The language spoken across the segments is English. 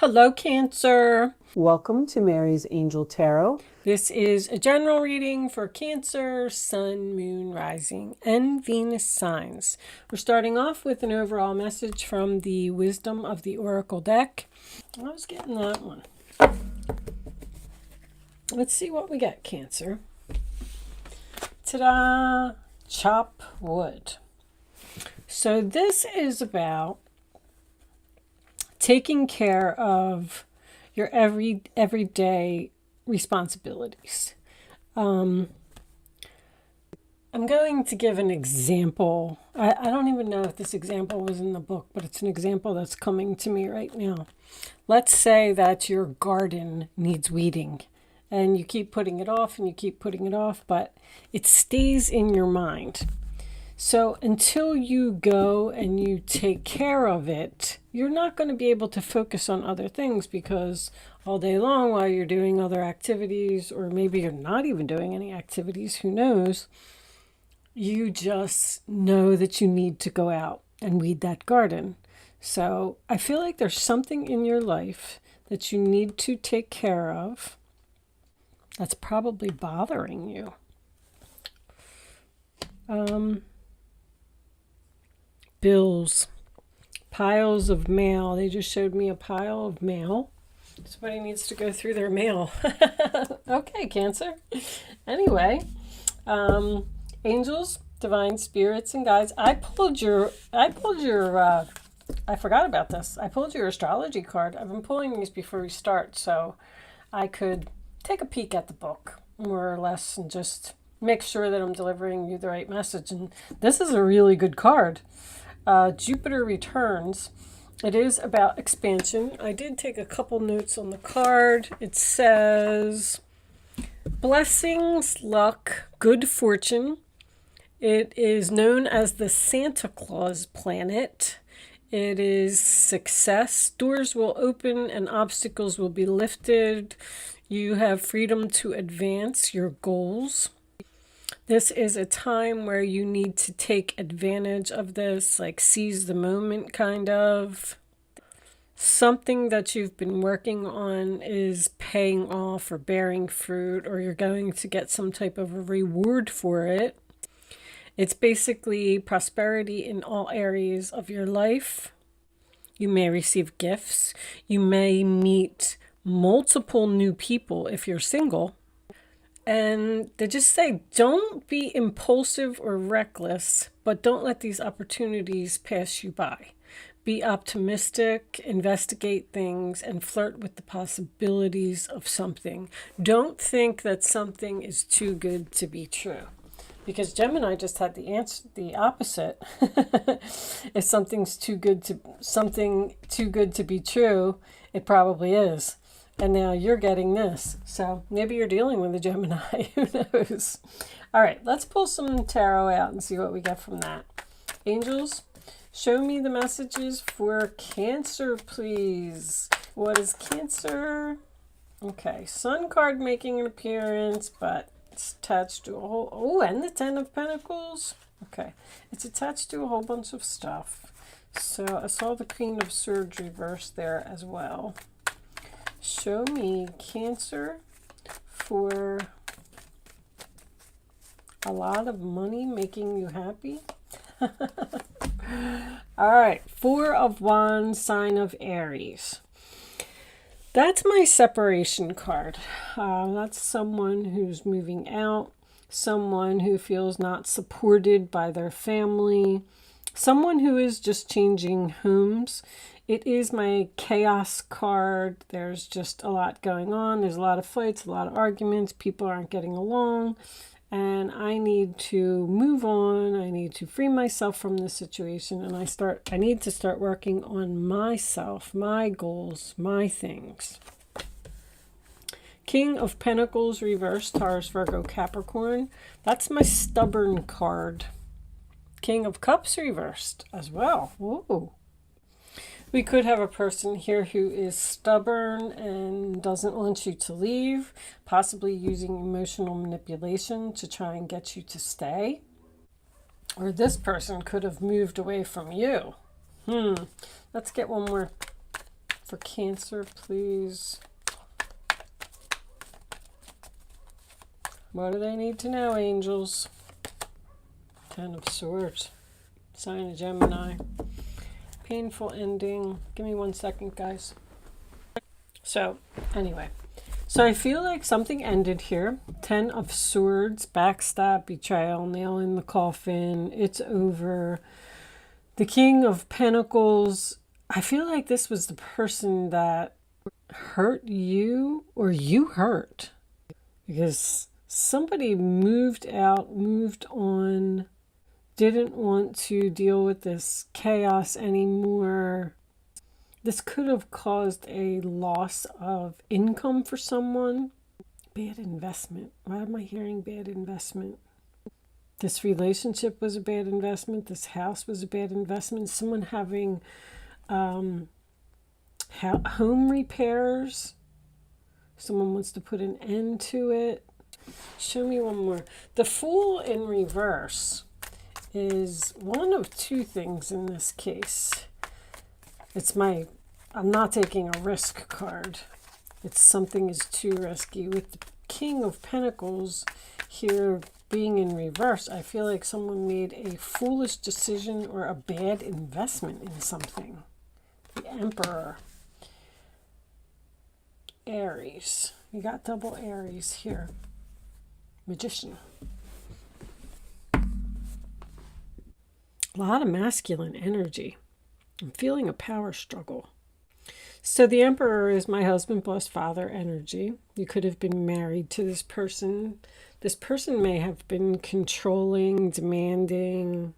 Hello, Cancer. Welcome to Mary's Angel Tarot. This is a general reading for Cancer, Sun, Moon, Rising, and Venus signs. We're starting off with an overall message from the Wisdom of the Oracle deck. I was getting that one. Let's see what we get, Cancer. Ta-da! Chop wood. So this is about taking care of your everyday responsibilities. I'm going to give an example. I don't even know if this example was in the book, but it's an example that's coming to me right now. Let's say that your garden needs weeding and you keep putting it off and you keep putting it off, but it stays in your mind. So until you go and you take care of it, you're not going to be able to focus on other things, because all day long while you're doing other activities, or maybe you're not even doing any activities, who knows, you just know that you need to go out and weed that garden. So I feel like there's something in your life that you need to take care of that's probably bothering you. Bills, piles of mail. They just showed me a pile of mail. Somebody needs to go through their mail. Okay, Cancer. Anyway, angels, divine spirits, and guides. I forgot about this. I pulled your astrology card. I've been pulling these before we start, so I could take a peek at the book, more or less, and just make sure that I'm delivering you the right message. And this is a really good card. Jupiter returns. It is about expansion. I did take a couple notes on the card. It says blessings, luck, good fortune. It is known as the Santa Claus planet. It is success. Doors will open and obstacles will be lifted. You have freedom to advance your goals. This is a time where you need to take advantage of this, like seize the moment, kind of. Something that you've been working on is paying off or bearing fruit, or you're going to get some type of a reward for it. It's basically prosperity in all areas of your life. You may receive gifts. You may meet multiple new people if you're single. And they just say, don't be impulsive or reckless, but don't let these opportunities pass you by. Be optimistic, investigate things, and flirt with the possibilities of something. Don't think that something is too good to be true, because Gemini just had the opposite. If something's too good to be true, it probably is. And now you're getting this. So maybe you're dealing with a Gemini. Who knows? All right, let's pull some tarot out and see what we get from that. Angels, show me the messages for Cancer, please. What is Cancer? Okay, Sun card making an appearance, but it's attached to a whole... Oh, and the Ten of Pentacles. Okay, it's attached to a whole bunch of stuff. So I saw the Queen of Swords reversed there as well. Show me Cancer for a lot of money making you happy. All right, Four of Wands, sign of Aries. That's my separation card. That's someone who's moving out, someone who feels not supported by their family, someone who is just changing homes. It is my chaos card. There's just a lot going on. There's a lot of fights, a lot of arguments. People aren't getting along. And I need to move on. I need to free myself from this situation. And I need to start working on myself, my goals, my things. King of Pentacles reversed, Taurus, Virgo, Capricorn. That's my stubborn card. King of Cups reversed as well. Whoa. We could have a person here who is stubborn and doesn't want you to leave, possibly using emotional manipulation to try and get you to stay. Or this person could have moved away from you. Let's get one more for Cancer, please. What do they need to know, angels? Ten of Swords. Sign of Gemini. Painful ending. Give me 1 second, guys. So, anyway. So I feel like something ended here. 10 of Swords, backstab, betrayal, nail in the coffin. It's over. The King of Pentacles. I feel like this was the person that hurt you, or you hurt. Because somebody moved out, moved on, didn't want to deal with this chaos anymore. This could have caused a loss of income for someone. Bad investment. Why am I hearing bad investment? This relationship was a bad investment. This house was a bad investment. Someone having home repairs. Someone wants to put an end to it. Show me one more. The Fool in reverse is one of two things in this case. I'm not taking a risk card. It's something is too risky. With the King of Pentacles here being in reverse, I feel like someone made a foolish decision or a bad investment in something. The Emperor. Aries. You got double Aries here. Magician. A lot of masculine energy. I'm feeling a power struggle. So the Emperor is my husband, boss, father energy. You could have been married to this person. This person may have been controlling, demanding.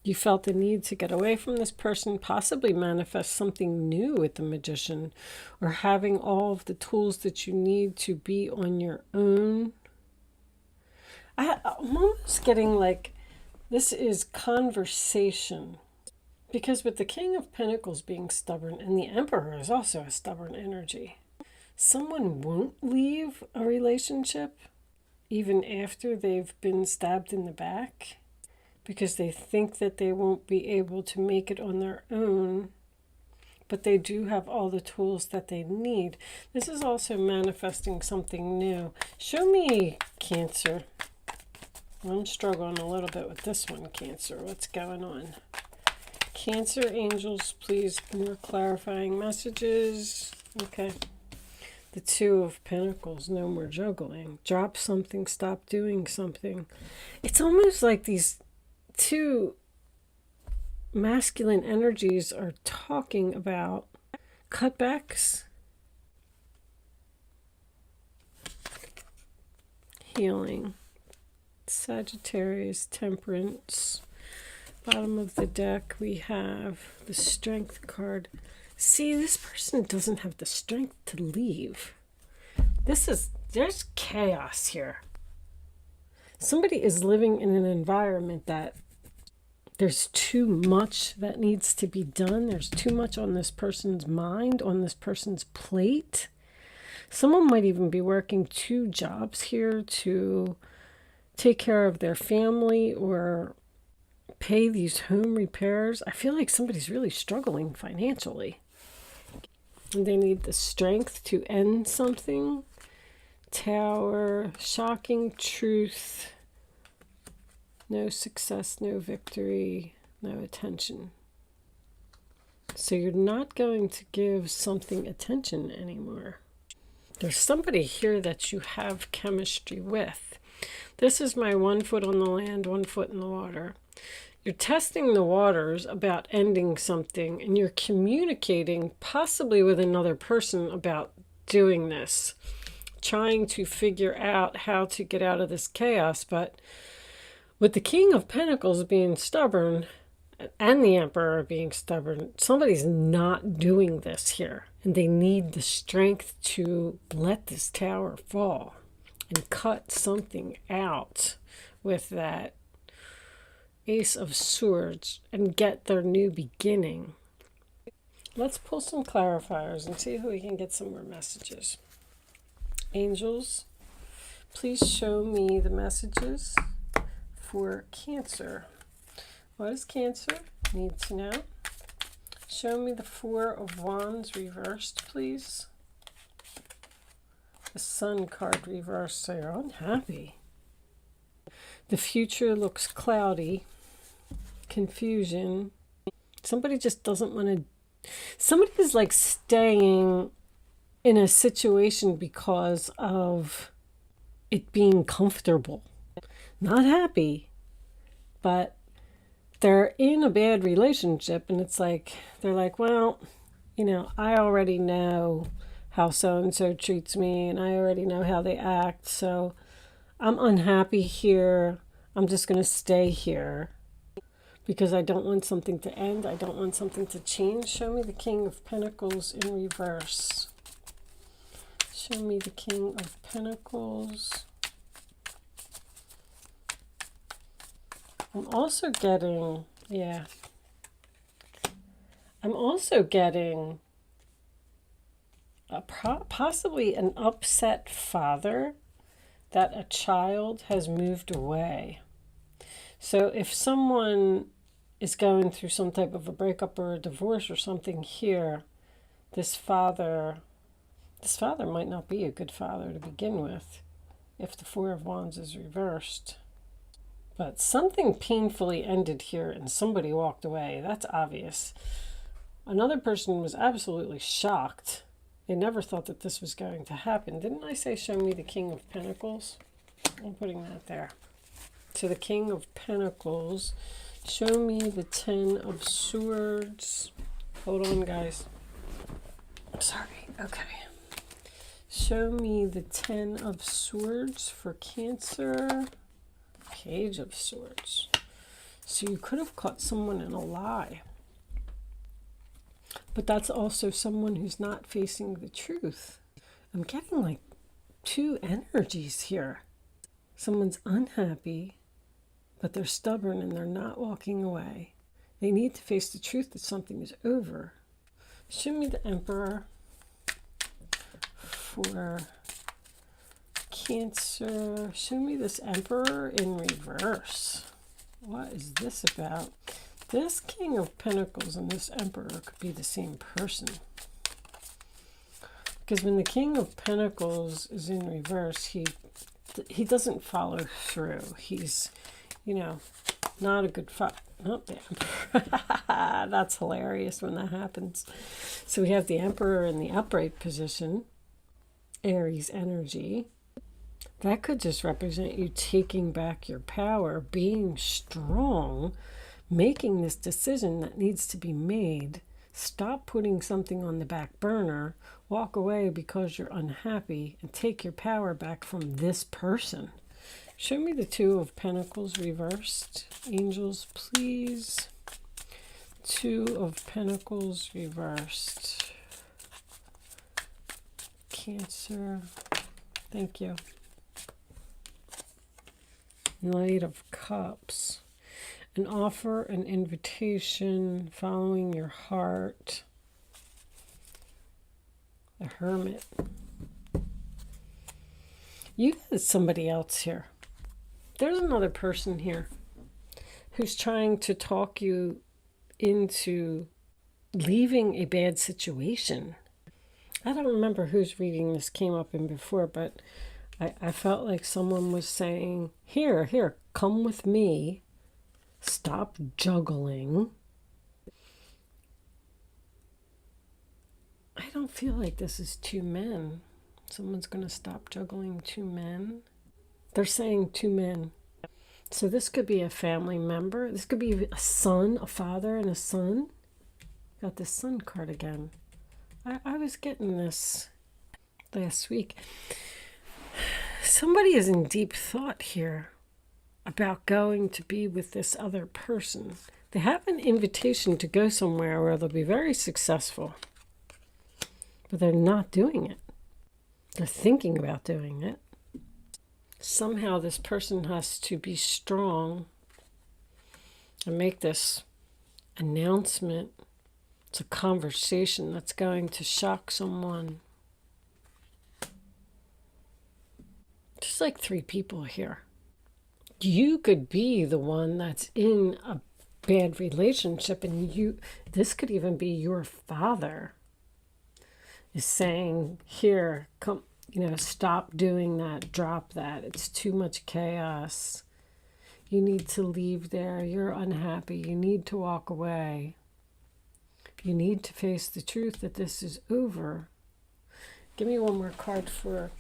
You felt the need to get away from this person, possibly manifest something new with the Magician, or having all of the tools that you need to be on your own. I'm almost getting like this is conversation. Because with the King of Pentacles being stubborn, and the Emperor is also a stubborn energy, someone won't leave a relationship even after they've been stabbed in the back because they think that they won't be able to make it on their own, but they do have all the tools that they need. This is also manifesting something new. Show me Cancer. I'm struggling a little bit with this one, Cancer. What's going on? Cancer angels, please, more clarifying messages. Okay. The Two of Pentacles, no more juggling. Drop something, stop doing something. It's almost like these two masculine energies are talking about cutbacks, healing. Sagittarius, Temperance. Bottom of the deck, we have the Strength card. See, this person doesn't have the strength to leave. There's chaos here. Somebody is living in an environment that there's too much that needs to be done. There's too much on this person's mind, on this person's plate. Someone might even be working 2 jobs here to take care of their family or pay these home repairs. I feel like somebody's really struggling financially. And they need the strength to end something. Tower, shocking truth. No success, no victory, no attention. So you're not going to give something attention anymore. There's somebody here that you have chemistry with. This is my 1 foot on the land, 1 foot in the water. You're testing the waters about ending something, and you're communicating possibly with another person about doing this, trying to figure out how to get out of this chaos. But with the King of Pentacles being stubborn and the Emperor being stubborn, somebody's not doing this here, and they need the strength to let this tower fall and cut something out with that Ace of Swords and get their new beginning. Let's pull some clarifiers and see who we can get some more messages. Angels, please show me the messages for Cancer. What does Cancer need to know? Show me the Four of Wands reversed, please. The Sun card reversed, so you're unhappy. The future looks cloudy. Confusion. Somebody just doesn't want to... Somebody is like staying in a situation because of it being comfortable. Not happy, but they're in a bad relationship, and it's like, they're like, well, I already know how so-and-so treats me, and I already know how they act, so I'm unhappy here. I'm just going to stay here because I don't want something to end. I don't want something to change. Show me the King of Pentacles in reverse. Show me the King of Pentacles. I'm also getting, I'm also getting possibly an upset father, that a child has moved away. So if someone is going through some type of a breakup or a divorce or something here, this father might not be a good father to begin with if the Four of Wands is reversed. But something painfully ended here and somebody walked away. That's obvious. Another person was absolutely shocked. They never thought that this was going to happen. Didn't I say show me the King of Pentacles? I'm putting that there. So the King of Pentacles. Show me the Ten of Swords. Hold on, guys. I'm sorry. Okay. Show me the Ten of Swords for Cancer. Page of Swords. So you could have caught someone in a lie. But that's also someone who's not facing the truth. I'm getting like two energies here. Someone's unhappy, but they're stubborn and they're not walking away. They need to face the truth that something is over. Show me the Emperor for Cancer. Show me this Emperor in reverse. What is this about? This King of Pentacles and this Emperor could be the same person. Because when the King of Pentacles is in reverse, he doesn't follow through. He's, not a good not the Emperor. That's hilarious when that happens. So we have the Emperor in the upright position, Aries energy. That could just represent you taking back your power, being strong, making this decision that needs to be made. Stop putting something on the back burner, walk away because you're unhappy, and take your power back from this person. Show me the Two of Pentacles reversed. Angels, please. Two of Pentacles reversed. Cancer. Thank you. Knight of Cups. An offer, an invitation, following your heart. The Hermit. You got somebody else here. There's another person here who's trying to talk you into leaving a bad situation. I don't remember whose reading this came up in before, but I felt like someone was saying, here, come with me. Stop juggling. I don't feel like this is two men. Someone's going to stop juggling two men. They're saying two men. So this could be a family member. This could be a son, a father, and a son. Got this Sun card again. I was getting this last week. Somebody is in deep thought here about going to be with this other person. They have an invitation to go somewhere where they'll be very successful, but they're not doing it. They're thinking about doing it. Somehow this person has to be strong and make this announcement. It's a conversation that's going to shock someone. There's like three people here. You could be the one that's in a bad relationship, and this could even be your father is saying, here, come, stop doing that, drop that, it's too much chaos, you need to leave there, you're unhappy, you need to walk away, you need to face the truth that this is over. Give me one more card for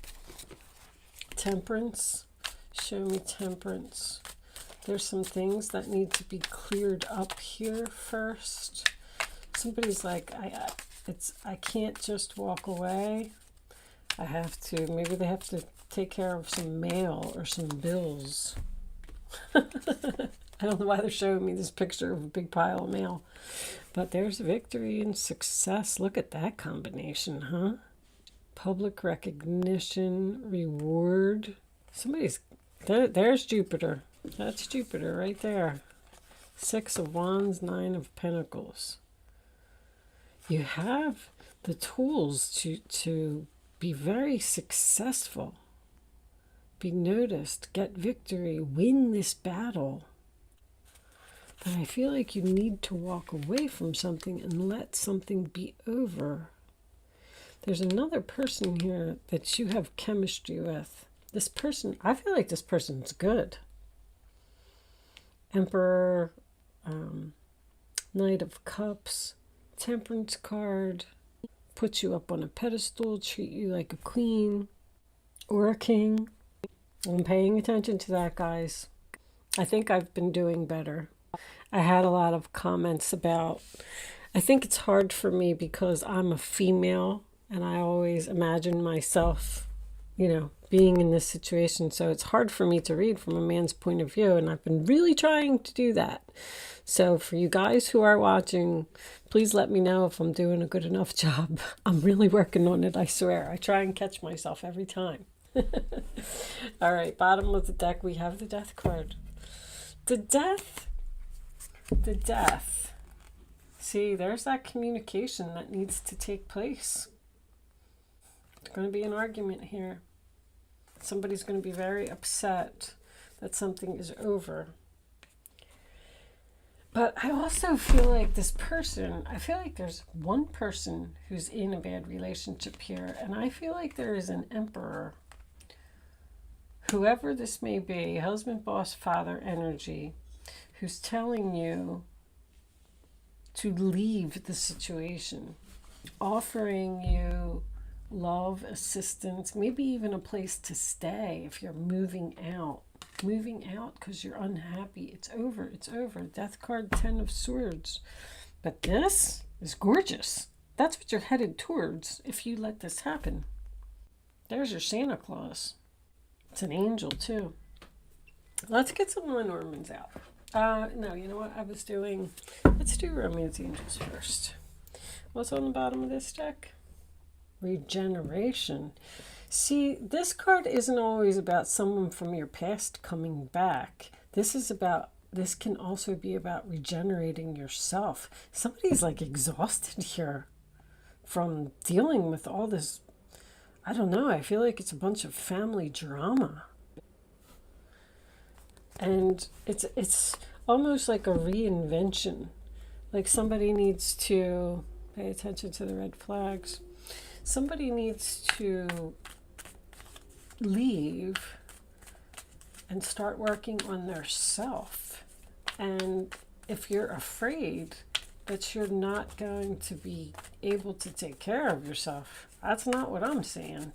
Temperance. Show me Temperance. There's some things that need to be cleared up here first. Somebody's like, I can't just walk away. I have to, maybe they have to take care of some mail or some bills. I don't know why they're showing me this picture of a big pile of mail. But there's victory and success. Look at that combination, huh? Public recognition, reward. There's Jupiter. That's Jupiter right there. 6 of Wands, 9 of Pentacles. You have the tools to be very successful, be noticed, get victory, win this battle. But I feel like you need to walk away from something and let something be over. There's another person here that you have chemistry with. This person, I feel like this person's good. Emperor, Knight of Cups, Temperance card, put you up on a pedestal, treat you like a queen or a king. I'm paying attention to that, guys. I think I've been doing better. I had a lot of comments about, I think it's hard for me because I'm a female and I always imagine myself, being in this situation. So it's hard for me to read from a man's point of view. And I've been really trying to do that. So for you guys who are watching, please let me know if I'm doing a good enough job. I'm really working on it, I swear. I try and catch myself every time. All right, bottom of the deck, we have the Death card. The Death. See, there's that communication that needs to take place. There's going to be an argument here. Somebody's going to be very upset that something is over. But I also feel like this person, I feel like there's one person who's in a bad relationship here. And I feel like there is an emperor, whoever this may be, husband, boss, father energy, who's telling you to leave the situation, offering you love, assistance, maybe even a place to stay if you're moving out because you're unhappy. It's over. Death card, 10 of Swords. But this is gorgeous. That's what you're headed towards if you let this happen. There's your Santa Claus. It's an angel too. Let's get some Lenormands out. No, you know what I was doing? Let's do Romance Angels first. What's on the bottom of this deck? Regeneration. See, this card isn't always about someone from your past coming back. This can also be about regenerating yourself. Somebody's like exhausted here from dealing with all this. I don't know. I feel like it's a bunch of family drama. And it's almost like a reinvention. Like somebody needs to pay attention to the red flags. Somebody needs to leave and start working on their self. And if you're afraid that you're not going to be able to take care of yourself, that's not what I'm saying.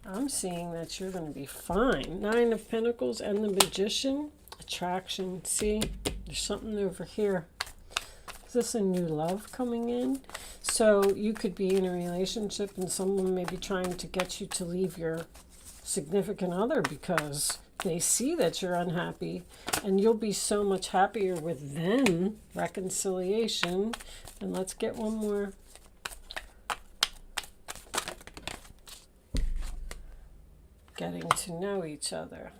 I'm seeing that you're going to be fine. 9 of Pentacles and the Magician. Attraction. See, there's something over here. Is this a new love coming in? So you could be in a relationship and someone may be trying to get you to leave your significant other because they see that you're unhappy, and you'll be so much happier with them. Reconciliation. And let's get one more. Getting to know each other.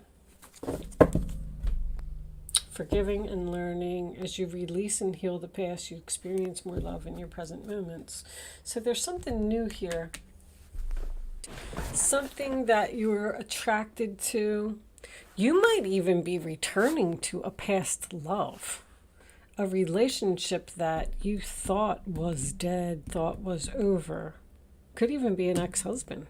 Forgiving and learning. As you release and heal the past, you experience more love in your present moments. So there's something new here. Something that you're attracted to. You might even be returning to a past love. a relationship that you thought was dead, thought was over. Could even be an ex-husband.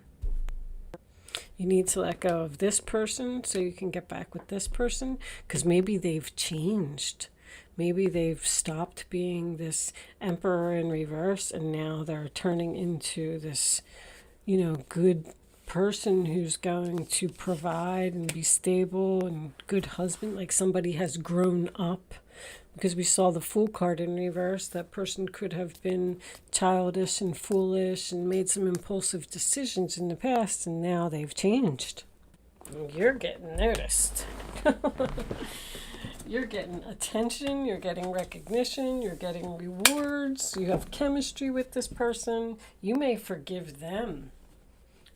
You need to let go of this person so you can get back with this person, because maybe they've changed. Maybe they've stopped being this emperor in reverse and now they're turning into this, good person who's going to provide and be stable and good husband, like somebody has grown up. Because we saw the Fool card in reverse, that person could have been childish and foolish and made some impulsive decisions in the past, and now they've changed. You're getting noticed. You're getting attention, you're getting recognition, you're getting rewards, you have chemistry with this person. You may forgive them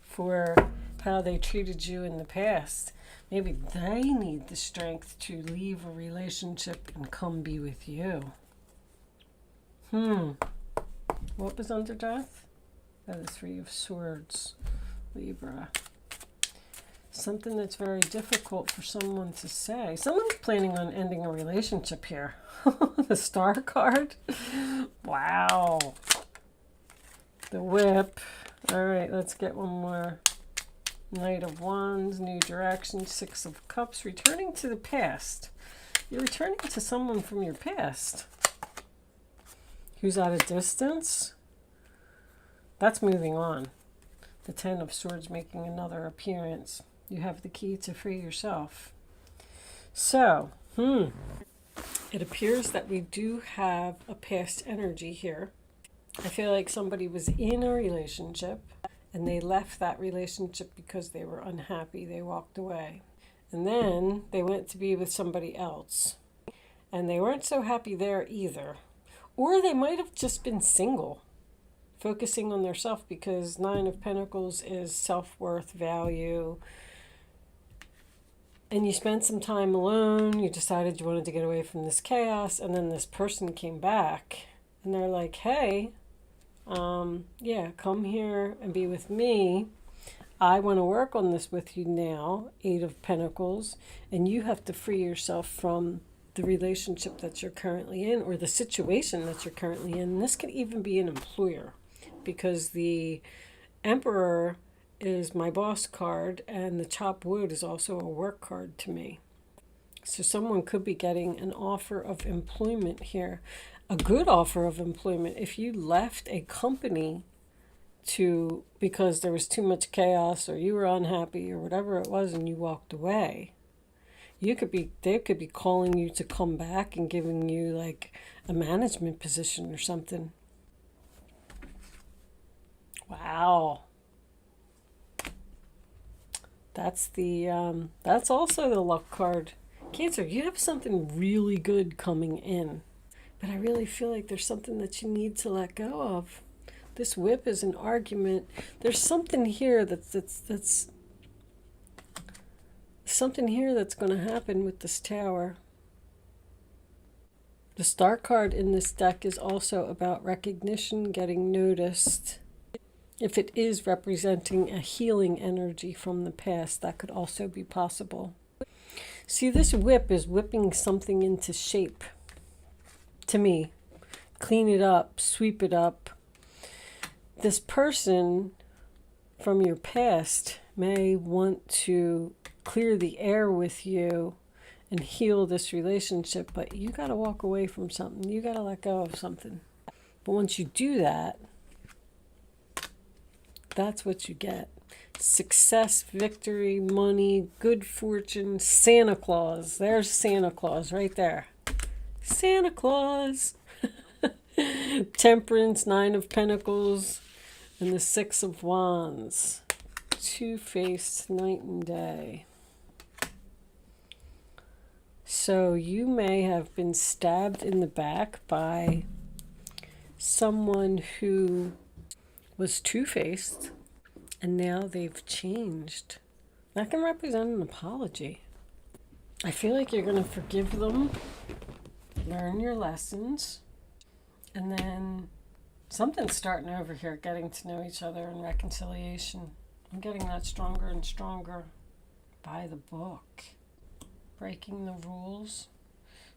for how they treated you in the past. Maybe they need the strength to leave a relationship and come be with you. What was under death? That is Three of Swords, Libra. Something that's very difficult for someone to say. Someone's planning on ending a relationship here. The Star card. Wow. The Whip. All right, let's get one more. Knight of Wands, new direction, Six of Cups, returning to the past. You're returning to someone from your past who's at a distance. That's moving on. The Ten of Swords making another appearance. You have the key to free yourself. So, it appears that we do have a past energy here. I feel like somebody was in a relationship and they left that relationship because they were unhappy. They walked away. And then they went to be with somebody else. And they weren't so happy there either. Or they might have just been single, focusing on their self, because Nine of Pentacles is self-worth, value. And you spent some time alone. You decided you wanted to get away from this chaos. And then this person came back. And they're like, hey, come here and be with me. I want to work on this with you now, Eight of Pentacles, and you have to free yourself from the relationship that you're currently in, or the situation that you're currently in. And this could even be an employer, because the Emperor is my boss card, and the chopped wood is also a work card to me. So someone could be getting an offer of employment here. A good offer of employment. If you left a company because there was too much chaos or you were unhappy or whatever it was and you walked away, they could be calling you to come back and giving you like a management position or something. Wow. That's also the luck card. Cancer, you have something really good coming in. But I really feel like there's something that you need to let go of. This Whip is an argument. There's something here that's something here that's going to happen with this Tower. The Star card in this deck is also about recognition, getting noticed. If it is representing a healing energy from the past, that could also be possible. See, this Whip is whipping something into shape. To me, clean it up, sweep it up. This person from your past may want to clear the air with you and heal this relationship, but you got to walk away from something. You got to let go of something. But once you do that, that's what you get. Success, victory, money, good fortune, Santa Claus. There's Santa Claus right there. Santa Claus. Temperance, Nine of Pentacles, and the Six of Wands. Two-faced night and day. So you may have been stabbed in the back by someone who was two-faced, and now they've changed. That can represent an apology. I feel like you're going to forgive them, learn your lessons, and then something's starting over here, getting to know each other and reconciliation. I'm getting that stronger and stronger by the book. Breaking the rules.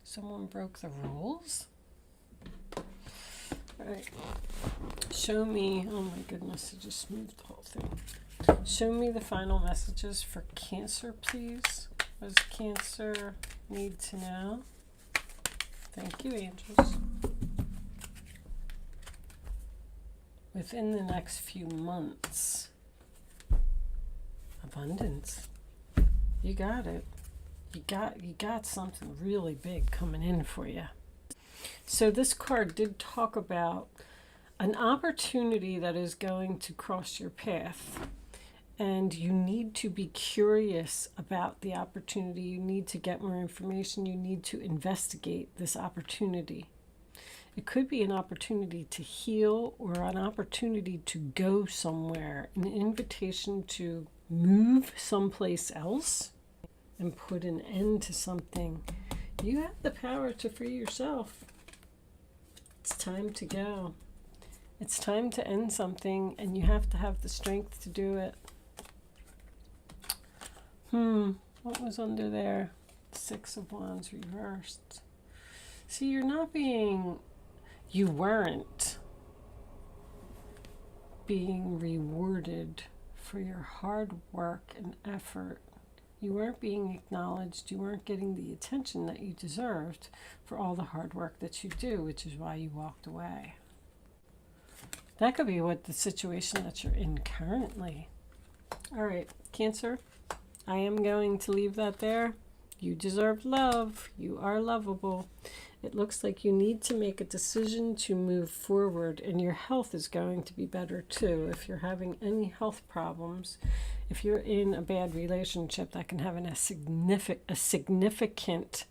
Someone broke the rules? All right. Show me, oh my goodness, I just moved the whole thing. Show me the final messages for Cancer, please. What does Cancer need to know? Thank you, angels. Within the next few months. Abundance. You got it. You got something really big coming in for you. So this card did talk about an opportunity that is going to cross your path. And you need to be curious about the opportunity. You need to get more information. You need to investigate this opportunity. It could be an opportunity to heal or an opportunity to go somewhere, an invitation to move someplace else and put an end to something. You have the power to free yourself. It's time to go. It's time to end something, and you have to have the strength to do it. What was under there? 6 of Wands reversed. See, you weren't being rewarded for your hard work and effort. You weren't being acknowledged. You weren't getting the attention that you deserved for all the hard work that you do, which is why you walked away. That could be what the situation that you're in currently. All right, Cancer, I am going to leave that there. You deserve love. You are lovable. It looks like you need to make a decision to move forward, and your health is going to be better too. If you're having any health problems, if you're in a bad relationship, that can have a significant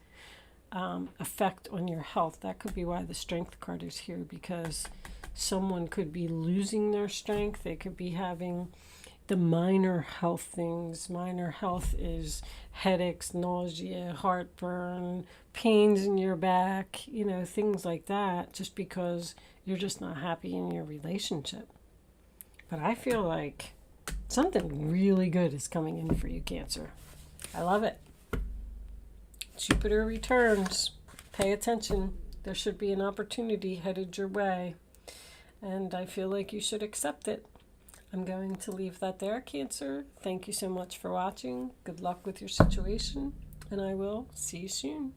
effect on your health. That could be why the Strength card is here, because someone could be losing their strength. They could be having the minor health things. Minor health is headaches, nausea, heartburn, pains in your back, things like that, just because you're just not happy in your relationship. But I feel like something really good is coming in for you, Cancer. I love it. Jupiter returns. Pay attention. There should be an opportunity headed your way, and I feel like you should accept it. I'm going to leave that there, Cancer. Thank you so much for watching. Good luck with your situation, and I will see you soon.